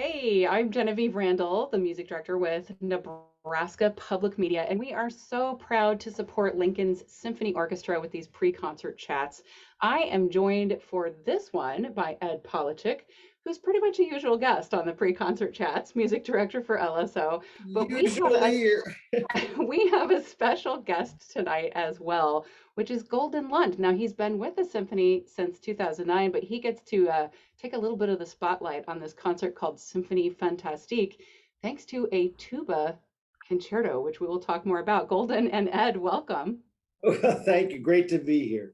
Hey, I'm Genevieve Randall, the music director with Nebraska Public Media, and we are so proud to support Lincoln's Symphony Orchestra with these pre-concert chats. I am joined for this one by Ed Polachek, who's pretty much a usual guest on the pre-concert chats, music director for LSO. But we have a Usually, you're- we have a special guest tonight as well, which is Golden Lund. Now, he's been with the symphony since 2009, but he gets to take a little bit of the spotlight on this concert called Symphonie Fantastique, thanks to a tuba concerto, which we will talk more about. Golden and Ed, welcome. thank you. Great to be here.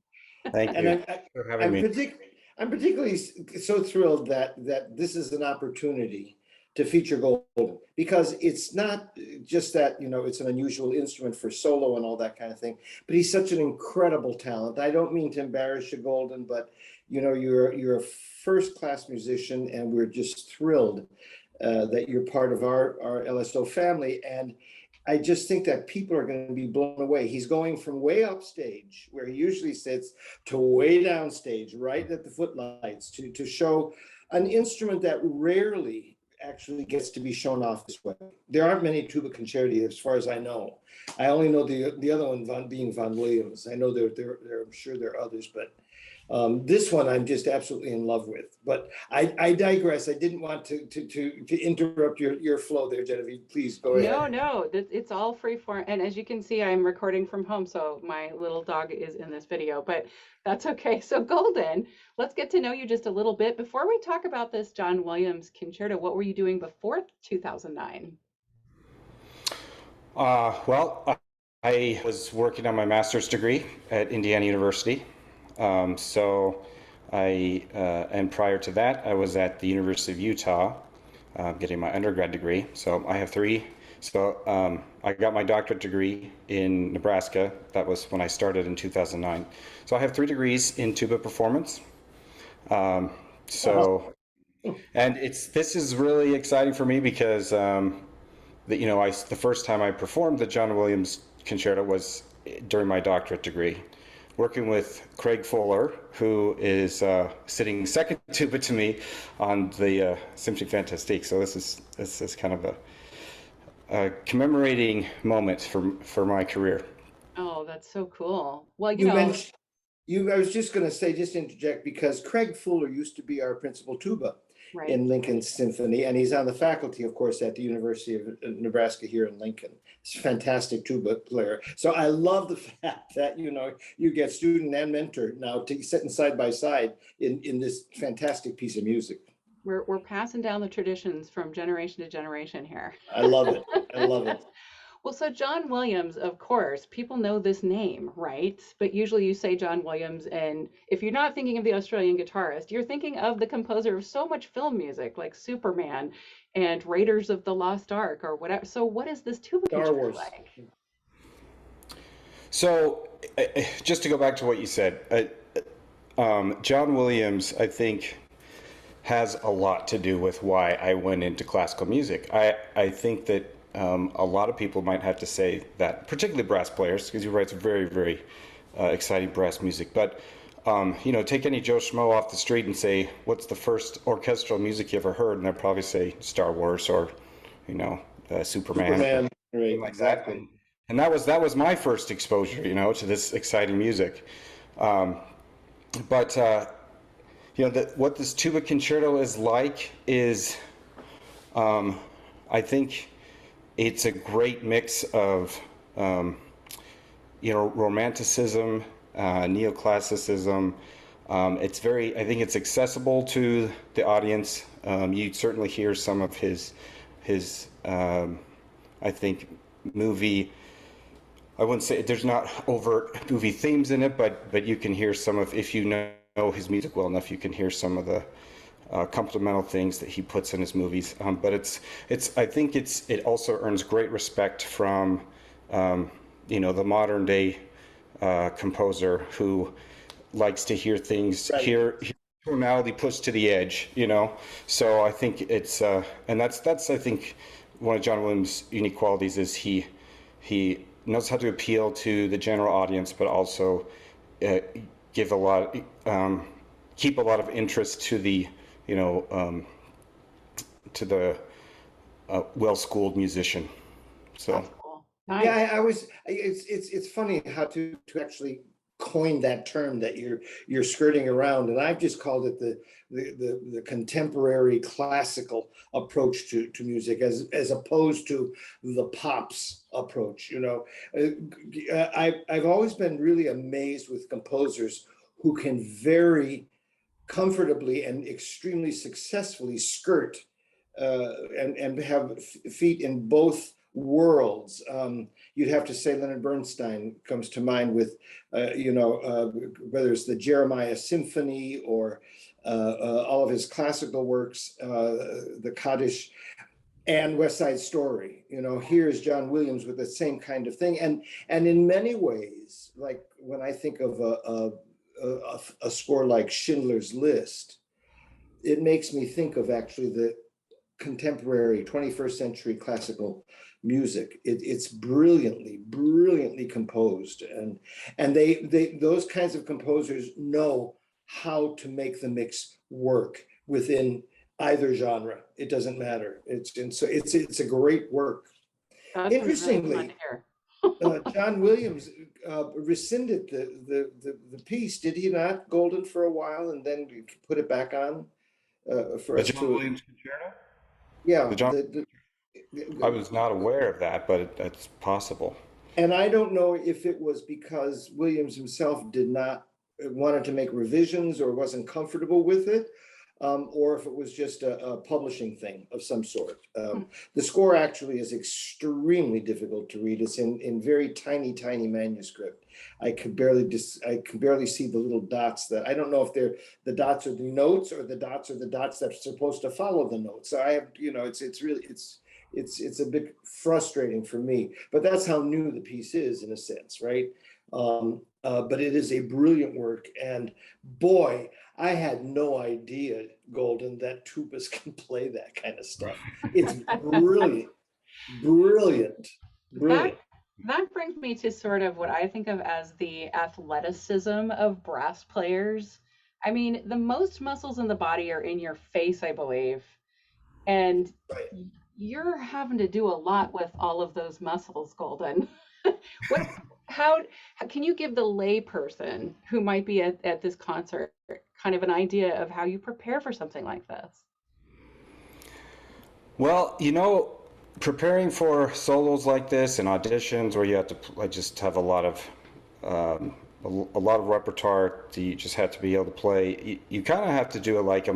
Thank And you I'm I, for having I'm me. partic I'm particularly so thrilled that this is an opportunity to feature Golden, because it's not just that, it's an unusual instrument for solo and all that kind of thing, but he's such an incredible talent. I don't mean to embarrass you, Golden, but you're a first-class musician, and we're just thrilled that you're part of our LSO family. And I just think that people are going to be blown away. He's going from way upstage, where he usually sits, to way downstage, right at the footlights, to show an instrument that rarely actually gets to be shown off this way. There aren't many tuba concerti, as far as I know. I only know the other one, being Von Williams. I know I'm sure there are others, but this one I'm just absolutely in love with. But I digress. I didn't want to interrupt your flow there, Genevieve. Please go ahead. No, it's all free form. And as you can see, I'm recording from home, so my little dog is in this video, but that's okay. So, Golden, let's get to know you just a little bit. Before we talk about this John Williams concerto, what were you doing before 2009? I was working on my master's degree at Indiana University. So and prior to that, I was at the University of Utah, getting my undergrad degree. So I have three. So I got my doctorate degree in Nebraska. That was when I started in 2009. So I have three degrees in tuba performance. Um, so, and this is really exciting for me because the first time I performed the John Williams concerto was during my doctorate degree, working with Craig Fuller, who is sitting second tuba to me on the Symphonie Fantastique. So this is kind of a commemorating moment for my career. Oh, that's so cool. Well, You mentioned I was just going to say, just interject, because Craig Fuller used to be our principal tuba right. in Lincoln's Symphony, and he's on the faculty, of course, at the University of Nebraska here in Lincoln. He's a fantastic tuba player. So I love the fact that you get student and mentor now to sitting side by side in this fantastic piece of music. We're passing down the traditions from generation to generation here. I love it. I love it. Well, so John Williams, of course, people know this name, right? But usually you say John Williams, and if you're not thinking of the Australian guitarist, you're thinking of the composer of so much film music like Superman and Raiders of the Lost Ark or whatever. So what is this tuba Star concerto Wars. like? So just to go back to what you said, John Williams, I think, has a lot to do with why I went into classical music. I think that a lot of people might have to say that, particularly brass players, because he writes very, very exciting brass music. But take any Joe Schmo off the street and say, "What's the first orchestral music you ever heard?" And they'll probably say Star Wars or, Superman, Superman, right? something like that. Exactly. And that was my first exposure, to this exciting music. Um, but what this tuba concerto is like is, I think it's a great mix of, romanticism, neoclassicism. I think it's accessible to the audience. You'd certainly hear some of his I think, movie. I wouldn't say there's not overt movie themes in it, but you can hear some of, if you know his music well enough, you can hear some of the complemental things that he puts in his movies. But I think it also earns great respect from the modern day composer who likes to hear things, Right. hear tonality pushed to the edge. So I think it's and that's I think one of John Williams' unique qualities is he knows how to appeal to the general audience, but also give a keep a lot of interest to the to the well-schooled musician. So That's cool. Yeah, Nice. it's funny how to actually coin that term that you're skirting around, and I've just called it the contemporary classical approach to music as opposed to the pops approach. I've always been really amazed with composers who can very comfortably and extremely successfully skirt and have feet in both worlds. You'd have to say Leonard Bernstein comes to mind with, whether it's the Jeremiah Symphony or all of his classical works, the Kaddish and West Side Story. Here's John Williams with the same kind of thing. And in many ways, like when I think of a score like Schindler's List, it makes me think of actually the contemporary 21st century classical music. It's brilliantly composed, and they those kinds of composers know how to make the mix work within either genre. It doesn't matter. It's a great work. That's really fun to Interestingly, hear. John Williams rescinded the piece, did he not, Golden, for a while, and then put it back on for the us John to, Williams concerto? yeah. The John, I was not aware of that, but it's possible. And I don't know if it was because Williams himself did not wanted to make revisions or wasn't comfortable with it, or if it was just a publishing thing of some sort. The score actually is extremely difficult to read. It's in very tiny manuscript. I could barely see the little dots that I don't know if they're the dots are the notes or the dots are the dots that are supposed to follow the notes. So I have, it's a bit frustrating for me, but that's how new the piece is in a sense, right? But it is a brilliant work, and boy, I had no idea, Golden, that tubas can play that kind of stuff. It's brilliant. That brings me to sort of what I think of as the athleticism of brass players. I mean, the most muscles in the body are in your face, I believe. And Right. you're having to do a lot with all of those muscles, Golden. what how can you give the layperson who might be at this concert kind of an idea of how you prepare for something like this? Well, preparing for solos like this and auditions where you have to just have a lot of repertoire that you just have to be able to play. You kind of have to do it like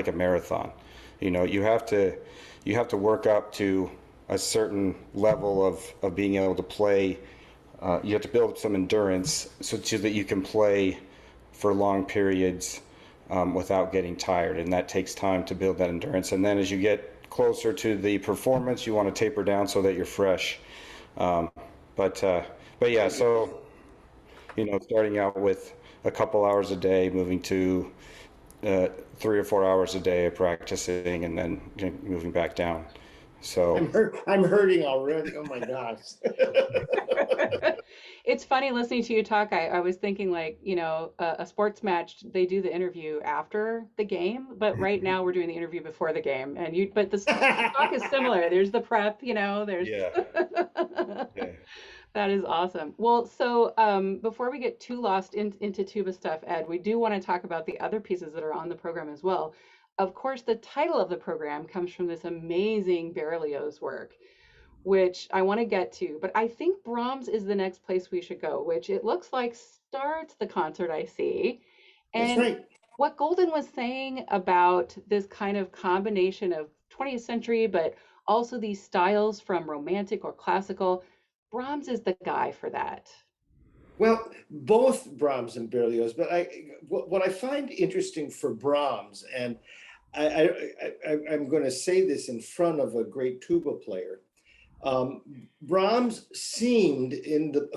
a marathon. You have to work up to a certain level of being able to play. You have to build some endurance so that you can play for long periods without getting tired, and that takes time to build that endurance. And then as you get closer to the performance, you want to taper down so that you're fresh. But yeah, so starting out with a couple hours a day, moving to 3 or 4 hours a day of practicing, and then moving back down. So I'm hurting already. Oh my gosh. It's funny listening to you talk. I was thinking like, a sports match, they do the interview after the game, but right now we're doing the interview before the game. But the talk is similar. There's the prep, there's yeah, yeah. That is awesome. Well, so before we get too lost into tuba stuff, Ed, we do want to talk about the other pieces that are on the program as well. Of course, the title of the program comes from this amazing Berlioz work, which I want to get to. But I think Brahms is the next place we should go, which it looks like starts the concert I see. That's And right. what Golden was saying about this kind of combination of 20th century, but also these styles from romantic or classical, Brahms is the guy for that. Well, both Brahms and Berlioz, but what I find interesting for Brahms, and I'm going to say this in front of a great tuba player. Brahms seemed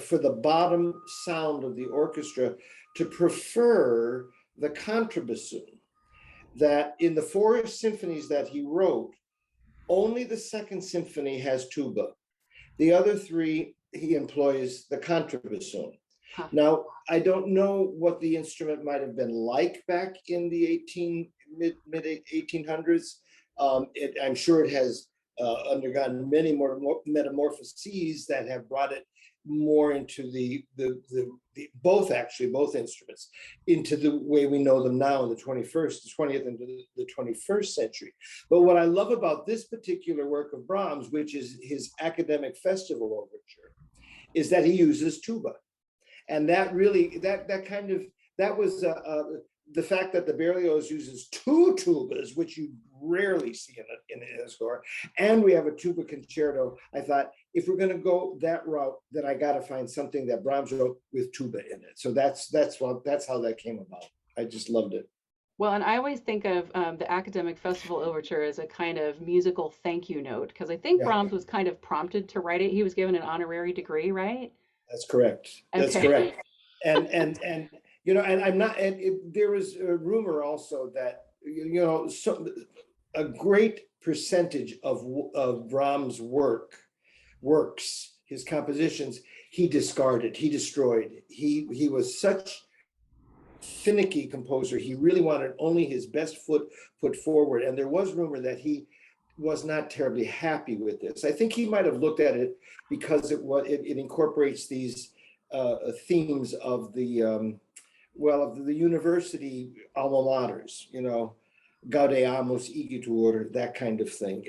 for the bottom sound of the orchestra to prefer the contrabassoon. That in the 4 symphonies that he wrote, only the second symphony has tuba. The other 3 he employs the contrabassoon. Huh. Now, I don't know what the instrument might have been like back in the mid 1800s. I'm sure it has undergone many more metamorphoses that have brought it more into the both instruments into the way we know them now in the 20th into the 21st century. But what I love about this particular work of Brahms, which is his academic festival overture, is that he uses tuba. And that really, that was the fact that the Berlioz uses two tubas, which you rarely see in a score, and we have a tuba concerto. I thought, if we're going to go that route, then I got to find something that Brahms wrote with tuba in it. So that's how that came about. I just loved it. Well, and I always think of the Academic Festival Overture as a kind of musical thank you note, because I think Yeah, Brahms was kind of prompted to write it. He was given an honorary degree, right? that's correct. That's Okay. correct. And you know, and I'm not. And there was a rumor also that a great percentage of Brahms' works, his compositions, he discarded, he destroyed. He was such finicky composer. He really wanted only his best foot put forward. And there was rumor that he was not terribly happy with this. I think he might have looked at it because it incorporates these themes of the of the university alma maters, Gaudeamus igitur, that kind of thing.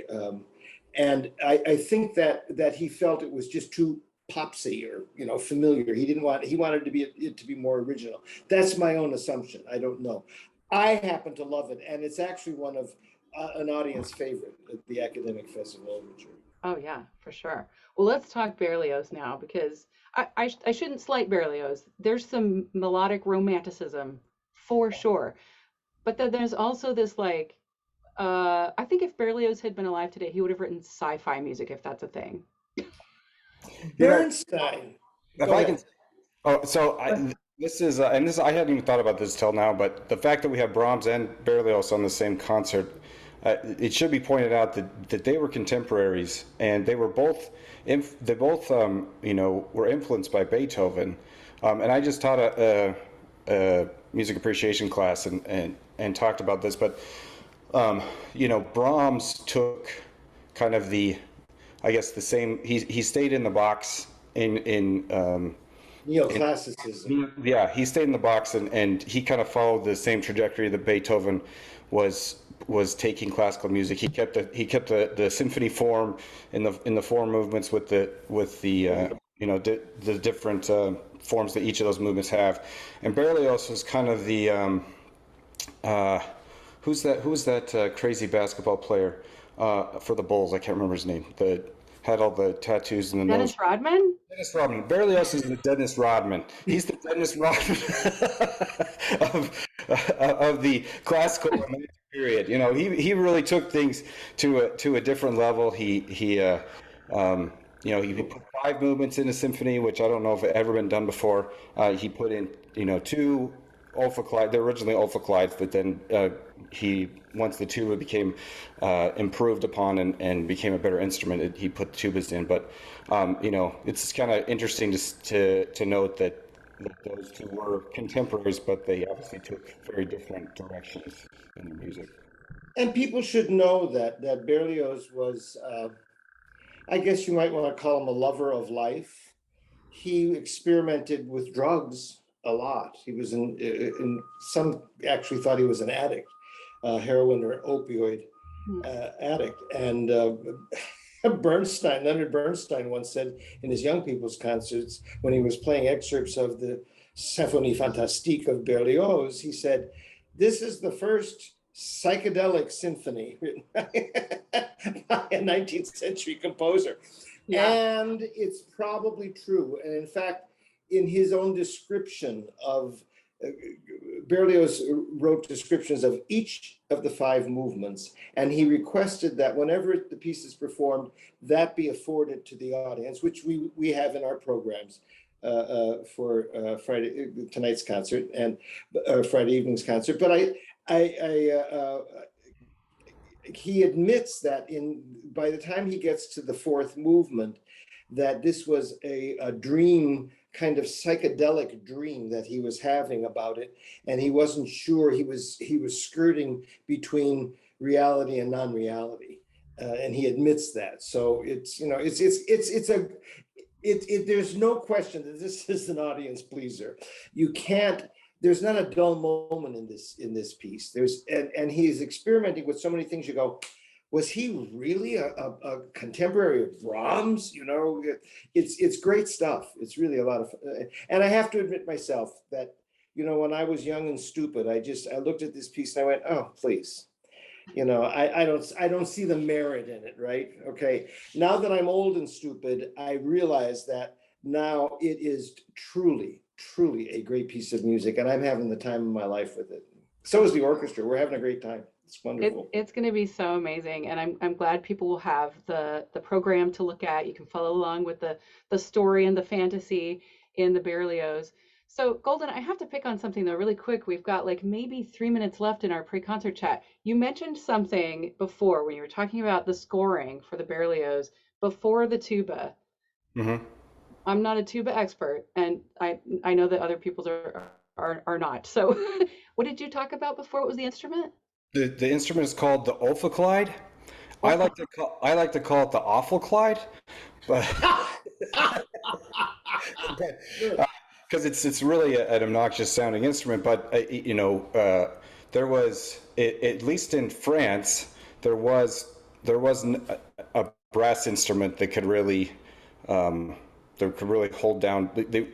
And I think that he felt it was just too popsy or familiar. He wanted it to be more original. That's my own assumption. I don't know. I happen to love it, and it's actually one of an audience favorite at the Academic Festival Overture. Oh yeah, for sure. Well, let's talk Berlioz now because I shouldn't slight Berlioz. There's some melodic romanticism for sure, but then there's also this like I think if Berlioz had been alive today, he would have written sci-fi music if that's a thing. You know, Bernstein. if Go I can. ahead. Oh, so this is, and this I hadn't even thought about this till now, but the fact that we have Brahms and Berlioz on the same concert, it should be pointed out that they were contemporaries, and they were both, were influenced by Beethoven, and I just taught a music appreciation class and talked about this, but Brahms took kind of I guess the same. He stayed in the box in Neoclassicism. yeah, he stayed in the box and he kind of followed the same trajectory that Beethoven was taking classical music. He kept the symphony form in the four movements with the the different forms that each of those movements have. And Berlioz was kind of the who's that crazy basketball player for the Bulls? I can't remember his name. The had all the tattoos in the nose. Dennis Rodman? Dennis Rodman. Berlioz is the Dennis Rodman. He's the Dennis Rodman of the classical romantic period. He really took things to a different level. He put five movements in a symphony, which I don't know if it ever been done before. He put in two Alpha-Clyde. They're originally Alpha-Clydes, but then once the tuba became improved upon and became a better instrument, he put tubas in. But it's kind of interesting to note that those two were contemporaries, but they obviously took very different directions in their music. And people should know that Berlioz was, I guess you might want to call him a lover of life. He experimented with drugs a lot. He was in some actually thought he was an addict, heroin or opioid addict. And Leonard Bernstein once said in his young people's concerts, when he was playing excerpts of the Symphonie Fantastique of Berlioz, he said, "This is the first psychedelic symphony written by a 19th century composer." Yeah. And it's probably true. And in fact, in his own description of Berlioz wrote descriptions of each of the five movements, and he requested that whenever the piece is performed, that be afforded to the audience, which we have in our programs for tonight's concert and Friday evening's concert. But he admits that by the time he gets to the fourth movement, that this was a dream, kind of psychedelic dream that he was having about it, and he wasn't sure. He was skirting between reality and non-reality, and he admits that. So there's no question that this is an audience pleaser. You can't. There's not a dull moment in this piece. And he's experimenting with so many things. You go, was he really a contemporary of Brahms? It's great stuff. It's really a lot of fun. And I have to admit myself that, when I was young and stupid, I looked at this piece and I went, oh, please. I don't see the merit in it, right? Okay. Now that I'm old and stupid, I realize that now it is truly, truly a great piece of music, and I'm having the time of my life with it. So is the orchestra. We're having a great time. It's wonderful. It's going to be so amazing, and I'm glad people will have the program to look at. You can follow along with the story and the fantasy in the Berlioz. So Golden, I have to pick on something though really quick. We've got like maybe 3 minutes left in our pre-concert chat. You mentioned something before when you were talking about the scoring for the Berlioz before the tuba. Mm-hmm. I'm not a tuba expert, and I know that other people are not. So what did you talk about before? What was the instrument? The instrument is called the Ophicleide. I like to call it the Awful Clyde, but because it's really an obnoxious sounding instrument. But there was at least in France there was a brass instrument that could really hold down. They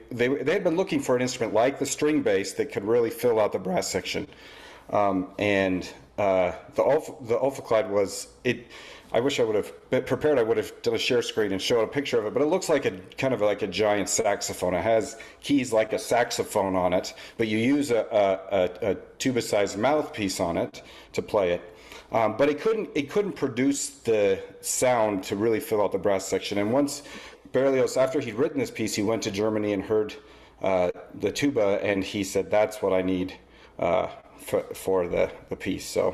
had been looking for an instrument like the string bass that could really fill out the brass section, and the Ophicleide was it. I wish I would have been prepared. I would have done a share screen and showed a picture of it, but it looks like a kind of like a giant saxophone. It has keys like a saxophone on it, but you use a tuba-sized mouthpiece on it to play it. But it couldn't produce the sound to really fill out the brass section. And once Berlioz, after he'd written this piece, he went to Germany and heard the tuba, and he said, "That's what I need for the piece." So.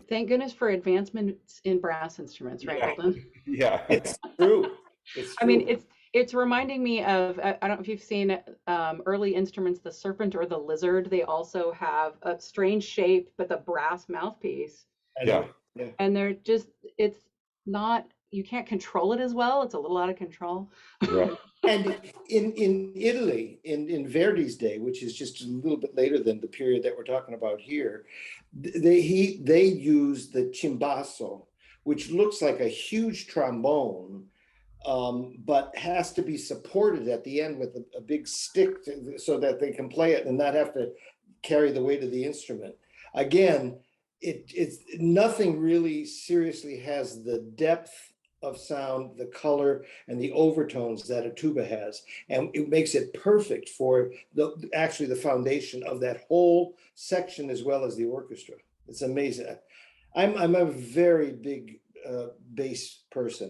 Thank goodness for advancements in brass instruments, right, Golden? Yeah. It's true. It's true. I mean, it's reminding me of, I don't know if you've seen early instruments, the serpent or the lizard. They also have a strange shape, but the brass mouthpiece. Yeah. And it's not, you can't control it as well. It's a little out of control. Right. And in Italy, in Verdi's day, which is just a little bit later than the period that we're talking about here, they use the cimbasso, which looks like a huge trombone, but has to be supported at the end with a big stick so that they can play it and not have to carry the weight of the instrument. Again, it's nothing really seriously has the depth of sound, the color, and the overtones that a tuba has, and it makes it perfect for the foundation of that whole section as well as the orchestra. It's amazing. I'm a very big bass person.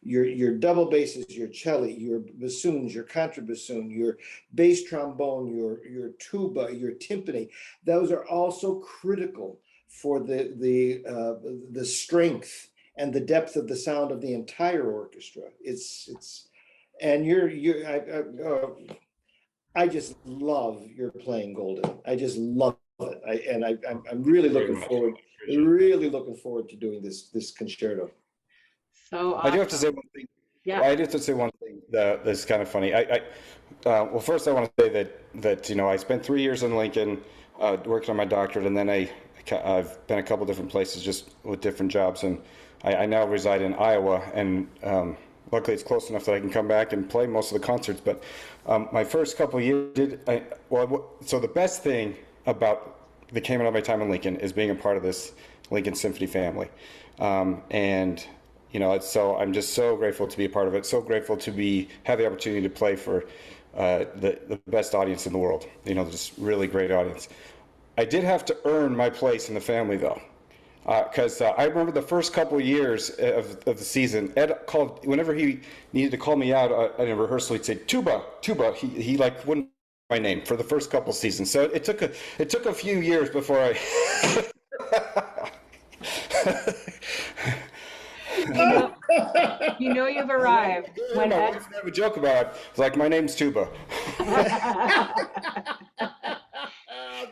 Your double basses, your cello, your bassoons, your contrabassoon, your bass trombone, your tuba, your timpani, those are also critical for the strength and the depth of the sound of the entire orchestra. I just love your playing, Golden. I just love it. I'm really looking forward to doing this concerto. So awesome. I do have to say one thing. Yeah. I do have to say one thing that's kind of funny. Well, first I want to say that I spent 3 years in Lincoln working on my doctorate, and then I've been a couple different places just with different jobs, and I now reside in Iowa, and luckily it's close enough that I can come back and play most of the concerts. But my first couple of years so the best thing that came out of my time in Lincoln is being a part of this Lincoln Symphony family, and so I'm just so grateful to be a part of it. So grateful to have the opportunity to play for the best audience in the world. Just really great audience. I did have to earn my place in the family though. Because I remember the first couple of years of the season, Ed called, whenever he needed to call me out in a rehearsal, he'd say, tuba. He wouldn't know my name for the first couple of seasons. So it took a few years before I... You've arrived. When my wife and I have a joke about it. It's like, my name's Tuba.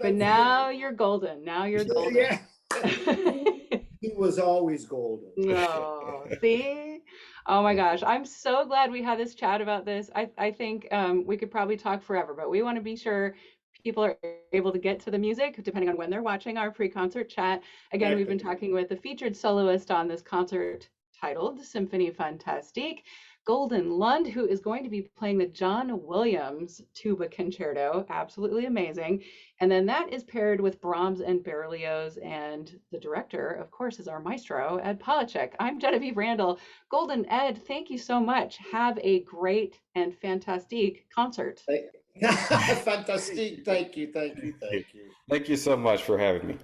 But now you're Golden. Now you're Golden. Yeah. He was always golden. No, see? Oh my gosh, I'm so glad we had this chat about this. I think we could probably talk forever, but we want to be sure people are able to get to the music depending on when they're watching our pre-concert chat. Again, we've been Exactly. talking with the featured soloist on this concert titled Symphonie Fantastique, Golden Lund, who is going to be playing the John Williams tuba concerto. Absolutely amazing. And then that is paired with Brahms and Berlioz, and the director, of course, is our maestro, Ed Polachek. I'm Genevieve Randall. Golden Ed, thank you so much. Have a great and fantastique concert. Fantastic. Thank you. Thank you. Thank you. Thank you so much for having me.